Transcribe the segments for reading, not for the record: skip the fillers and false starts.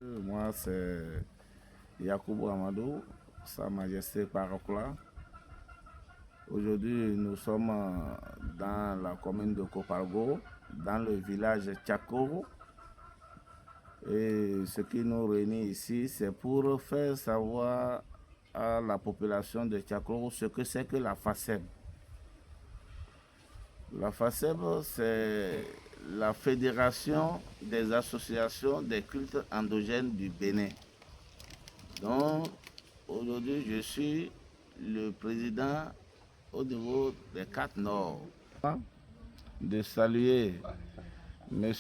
Moi, c'est Yacoub Amadou, Sa Majesté Parokla. Aujourd'hui, nous sommes dans la commune de Kopargo, dans le village Tchakoro. Et ce qui nous réunit ici, c'est pour faire savoir à la population de Tchakoro ce que c'est que la FACEB. La FACEB, c'est la Fédération des associations des cultes endogènes du Bénin. Donc, aujourd'hui, je suis le président au niveau des 4 Nord. De saluer M.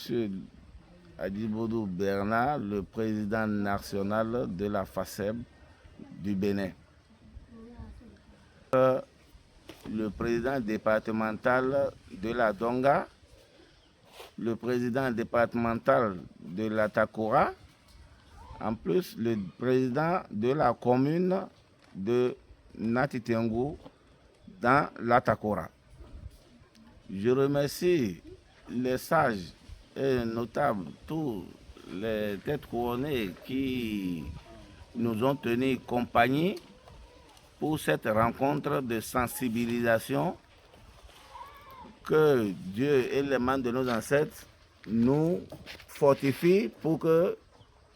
Adjibodou Bernard, le président national de la FACEB du Bénin. Le président départemental de la Donga, le président départemental de la Takora, en plus le président de la commune de Natitengu dans la Takora. Je remercie les sages et notables, tous les têtes couronnées qui nous ont tenu compagnie pour cette rencontre de sensibilisation. Que Dieu et les mains de nos ancêtres nous fortifient pour que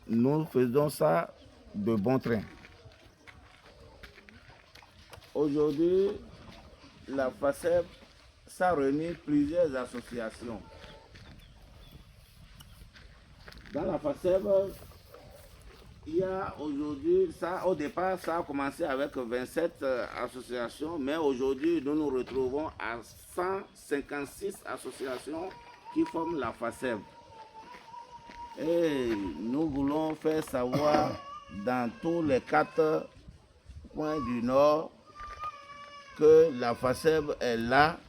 nous faisons ça de bon train. Aujourd'hui, la FACEB, ça réunit plusieurs associations. Dans la FACEB, il y a aujourd'hui, au départ, ça a commencé avec 27 associations, mais aujourd'hui, nous nous retrouvons à 156 associations qui forment la FACEB. Et nous voulons faire savoir dans tous les 4 coins du Nord que la FACEB est là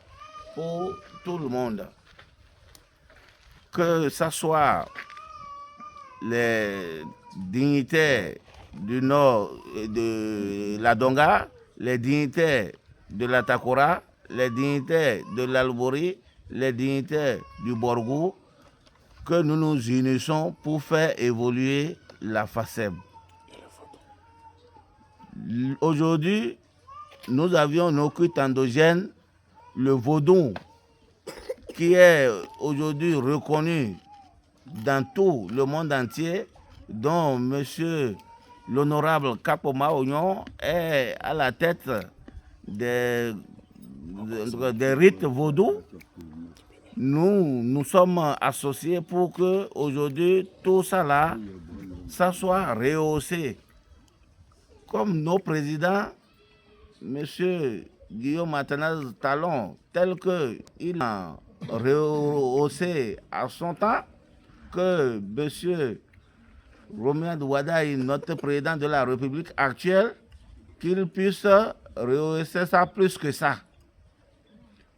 pour tout le monde. Que ce soit les dignitaires du Nord de la Donga, les dignitaires de la Takora, les dignitaires de l'Albori, les dignitaires du Borgou, que nous nous unissons pour faire évoluer la FACEB. Aujourd'hui, nous avions nos cultes endogènes, le vaudou, qui est aujourd'hui reconnu dans tout le monde entier, dont M. l'honorable Kapoma Oignon est à la tête des rites vaudous. Nous sommes associés pour que aujourd'hui tout ça là, ça soit rehaussé. Comme nos présidents, M. Guillaume Athanase Talon, tel qu'il a rehaussé à son temps, que M. Romain Douadaï, notre président de la République actuelle, qu'il puisse rehausser ça plus que ça.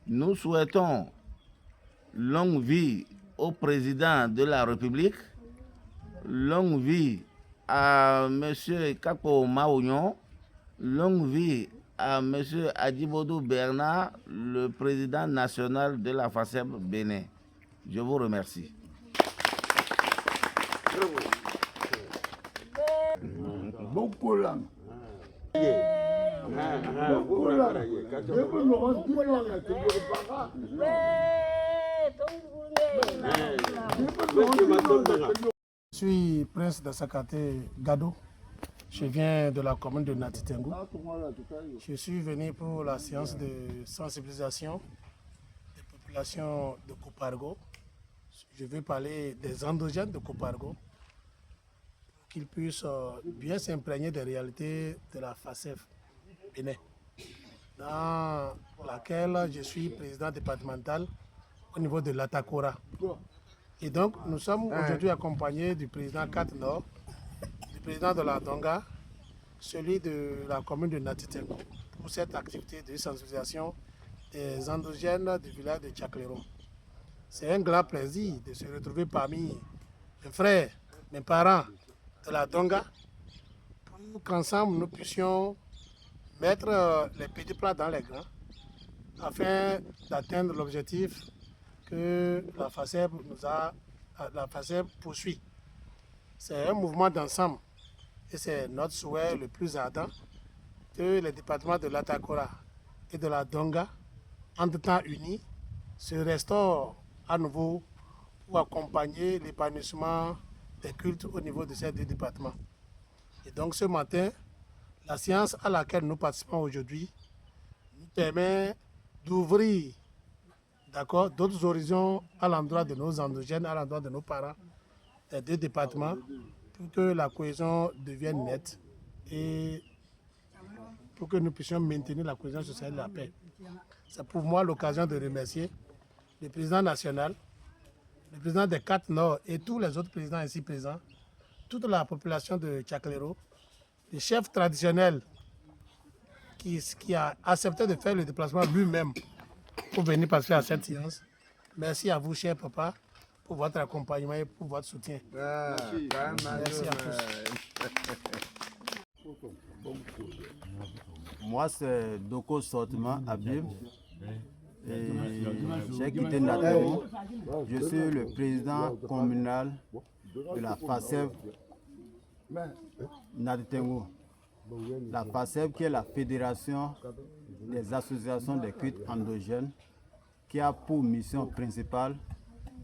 Nous souhaitons longue vie au président de la République, longue vie à M. Kapo Maougnon, longue vie à M. Adjibodou Bernard, le président national de la FACEB Bénin. Je vous remercie. Beaucoup là. Je suis Prince Dassakate Gado. Je viens de la commune de Natitengu. Je suis venu pour la séance de sensibilisation des populations de Kopargo. Je vais parler des endogènes de Kopargo pour qu'ils puissent bien s'imprégner des réalités de la FACEB Bénin, dans laquelle je suis président départemental au niveau de l'Atakora. Et donc, nous sommes aujourd'hui accompagnés du président 4 Nord, du président de la Donga, celui de la commune de Natitengu, pour cette activité de sensibilisation des endogènes du village de Tchaklero. C'est un grand plaisir de se retrouver parmi mes frères, mes parents de la Donga, pour qu'ensemble nous puissions mettre les petits plats dans les grands, afin d'atteindre l'objectif que la FACEB poursuit. C'est un mouvement d'ensemble et c'est notre souhait le plus ardent que les départements de l'Atakora et de la Donga, en temps unis, se restaurent à nouveau pour accompagner l'épanouissement des cultes au niveau de ces deux départements. Et donc ce matin, la séance à laquelle nous participons aujourd'hui nous permet d'ouvrir d'autres horizons à l'endroit de nos endogènes, à l'endroit de nos parents des deux départements, pour que la cohésion devienne nette et pour que nous puissions maintenir la cohésion sociale et la paix. C'est pour moi l'occasion de remercier le président national, le président des 4 Nord et tous les autres présidents ici présents, toute la population de Tchaklero, le chef traditionnel qui a accepté de faire le déplacement lui-même pour venir participer à cette séance. Merci à vous, cher papa, pour votre accompagnement et pour votre soutien. Merci à tous. Moi, c'est Doko Sortement Abib. J'ai quitté Natengo. Je suis le président communal de la FASEB Natengo. La FASEB qui est la Fédération des associations des cultes endogènes, qui a pour mission principale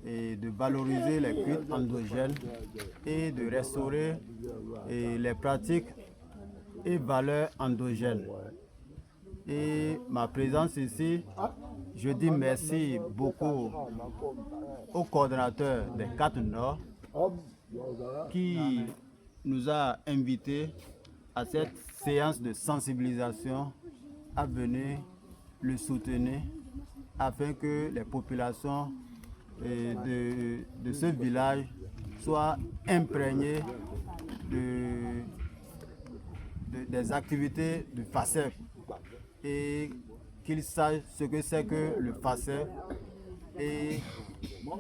de valoriser les cultes endogènes et de restaurer les pratiques et valeurs endogènes. Et ma présence ici, je dis merci beaucoup au coordonnateur des 4 Nord qui nous a invités à cette séance de sensibilisation à venir le soutenir afin que les populations de ce village soient imprégnées des activités du FASEB et qu'ils sachent ce que c'est que le FASEB et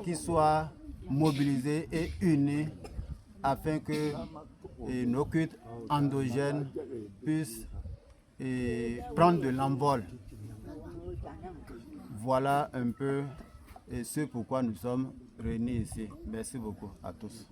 qu'ils soient mobilisés et unis afin que nos cultes endogènes puissent prendre de l'envol. Voilà un peu ce pourquoi nous sommes réunis ici. Merci beaucoup à tous.